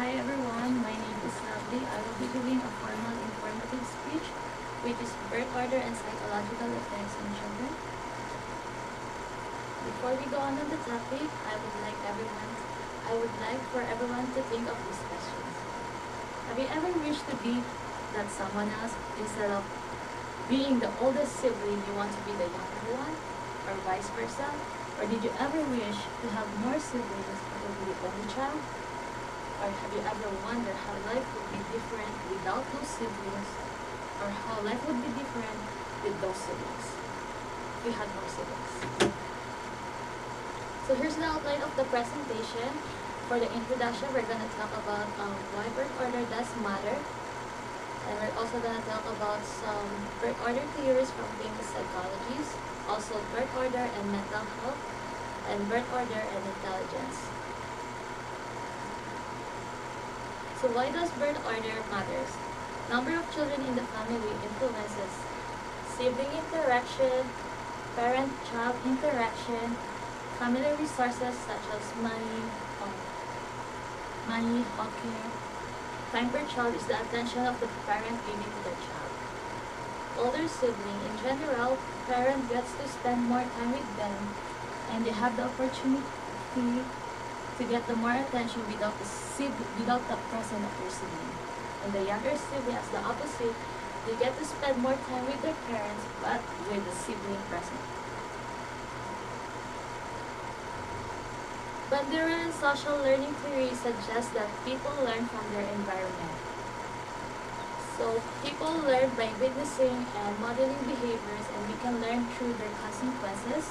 Hi everyone, my name is Lovely. I will be doing a formal informative speech, which is birth order and psychological effects on children. Before we go on the topic, I would like for everyone to think of these questions. Have you ever wished to be that someone else instead of being the oldest sibling, you want to be the younger one, or vice versa? Or did you ever wish to have more siblings but to be the only child? Or have you ever wondered how life would be different without those siblings? Or how life would be different with those siblings? If we had more siblings. So here's the outline of the presentation. For the introduction, we're going to talk about why birth order does matter. And we're also going to talk about some birth order theories from famous psychologists. Also birth order and mental health. And birth order and intelligence. So why does birth order matters? Number of children in the family influences sibling interaction, parent-child interaction, family resources such as money, healthcare. Time per child is the attention of the parent giving to their child. Older sibling, in general, parent gets to spend more time with them, and they have the opportunity to get the more attention without the presence of their sibling. And the younger sibling, as the opposite, they get to spend more time with their parents, but with the sibling present. Behavioral and social learning theory suggests that people learn from their environment. So people learn by witnessing and modeling behaviors, and we can learn through their consequences.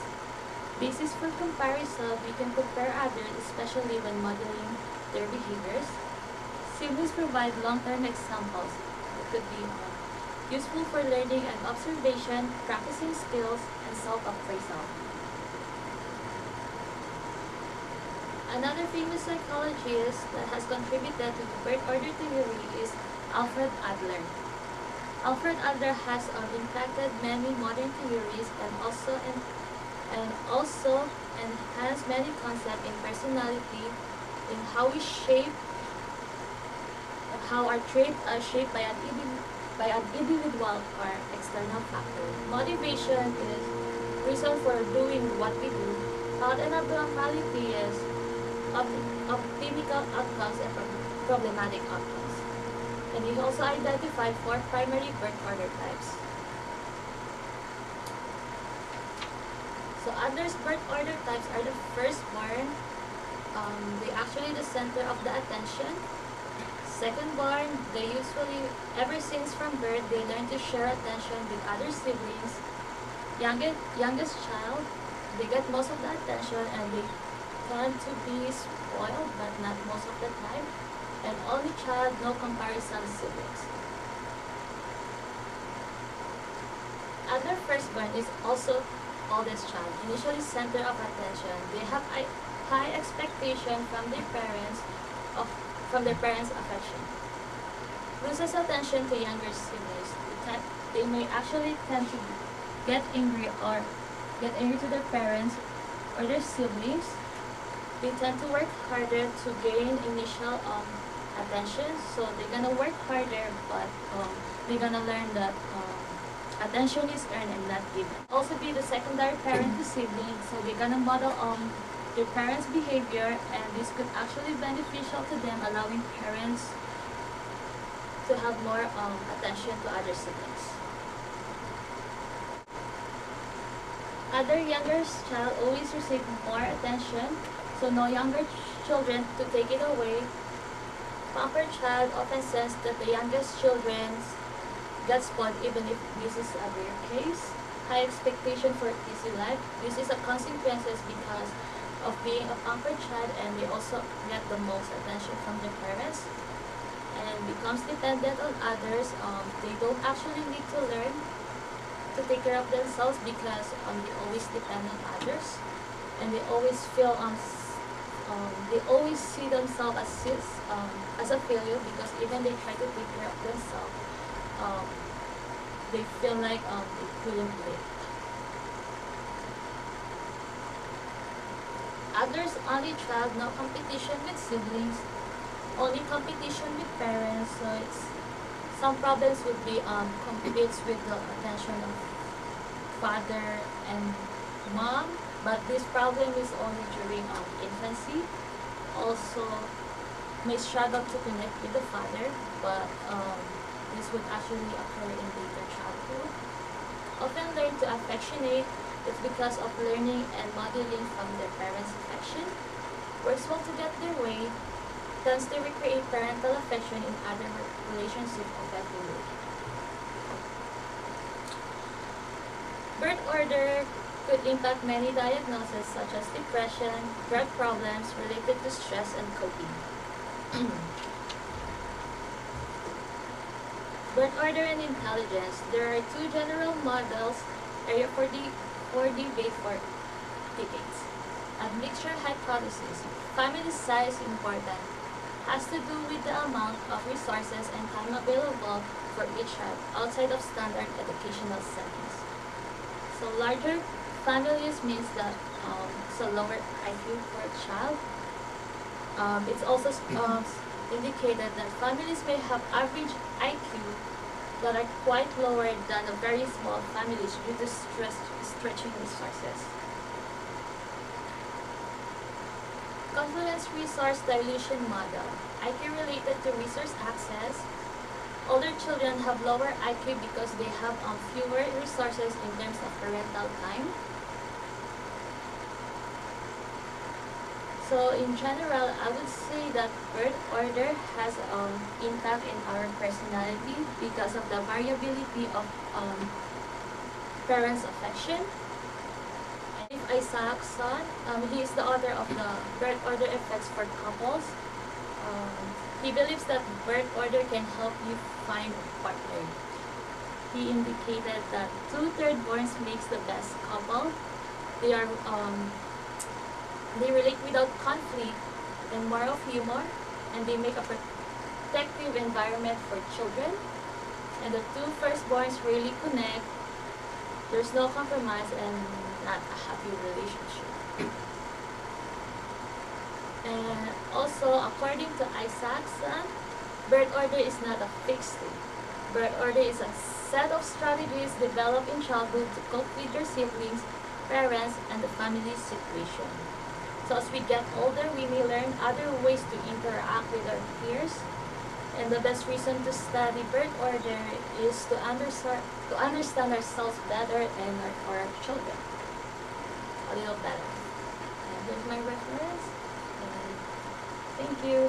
Basis for comparison, we can compare others, especially when modeling their behaviors. Siblings provide long-term examples. It could be useful for learning and observation, practicing skills, and self-appraisal. Another famous psychologist that has contributed to the birth order theory is Alfred Adler. Alfred Adler has impacted many modern theories and also has many concepts in personality, in how our traits are shaped by an individual or external factor. Motivation is reason for doing what we do. Health and abnormality is optimal outcomes and problematic outcomes. And he also identified 4 primary birth order types. So Adler's birth order types are the firstborn. They actually the center of the attention. Secondborn, they usually, ever since from birth, they learn to share attention with other siblings. Youngest child, they get most of the attention and they tend to be spoiled, but not most of the time. And only child, no comparison siblings. Other firstborn is also oldest child, initially center of attention. They have high expectation from their parents affection. Loses attention to younger siblings. They may actually tend to get angry to their parents or their siblings. They tend to work harder to gain initial attention, so they're gonna work harder, but they're gonna learn that attention is earned and not given. Also be the secondary parent to siblings, so they're gonna model their parents' behavior, and this could actually be beneficial to them, allowing parents to have more attention to other siblings. Other younger child always receive more attention, so no younger children to take it away. Pampered child often sense that the youngest children get spoiled even if this is a rare case. High expectation for easy life. This is a consequences because of being a pampered child, and they also get the most attention from their parents and becomes dependent on others. They don't actually need to learn to take care of themselves because they always depend on others, and they always feel they always see themselves as a failure because even they try to take care of themselves, they feel like they couldn't do it. Others only child, no competition with siblings. only competition with parents. So it's some problems would be competes with the attention of father and mom, but this problem is only during infancy. Also, may struggle to connect with the father, but this would actually occur in later childhood. Often learn to affectionate, it's because of learning and modeling from their parents' affection. Works well to get their way, tends to recreate parental affection in other relationships of every way. Birth order could impact many diagnoses such as depression, drug problems related to stress and coping. Birth order and intelligence. There are two general models area for debate for decades. Admixture hypothesis. Family size important. Has to do with the amount of resources and time available for each child outside of standard educational settings. So larger families means that it's a lower IQ for a child. It's also indicated that families may have average IQ that are quite lower than the very small families due to stretching resources. Confluence resource dilution model. IQ related to resource access. Older children have lower IQ because they have fewer resources in terms of parental time. So in general, I would say that birth order has impact in our personality because of the variability of parents' affection. And if Isaacson, he is the author of the birth order effects for couples. He believes that birth order can help you find a partner. He indicated that 2/3 borns makes the best couple. They are they relate without conflict and more of humor, and they make a protective environment for children. And the two firstborns really connect. There's no compromise and not a happy relationship. And also, according to Isaacson, birth order is not a fixed thing. Birth order is a set of strategies developed in childhood to cope with your siblings, parents, and the family situation. So as we get older, we may learn other ways to interact with our peers. And the best reason to study birth order is to understand ourselves better and our children a little better. And here's my reference. And thank you.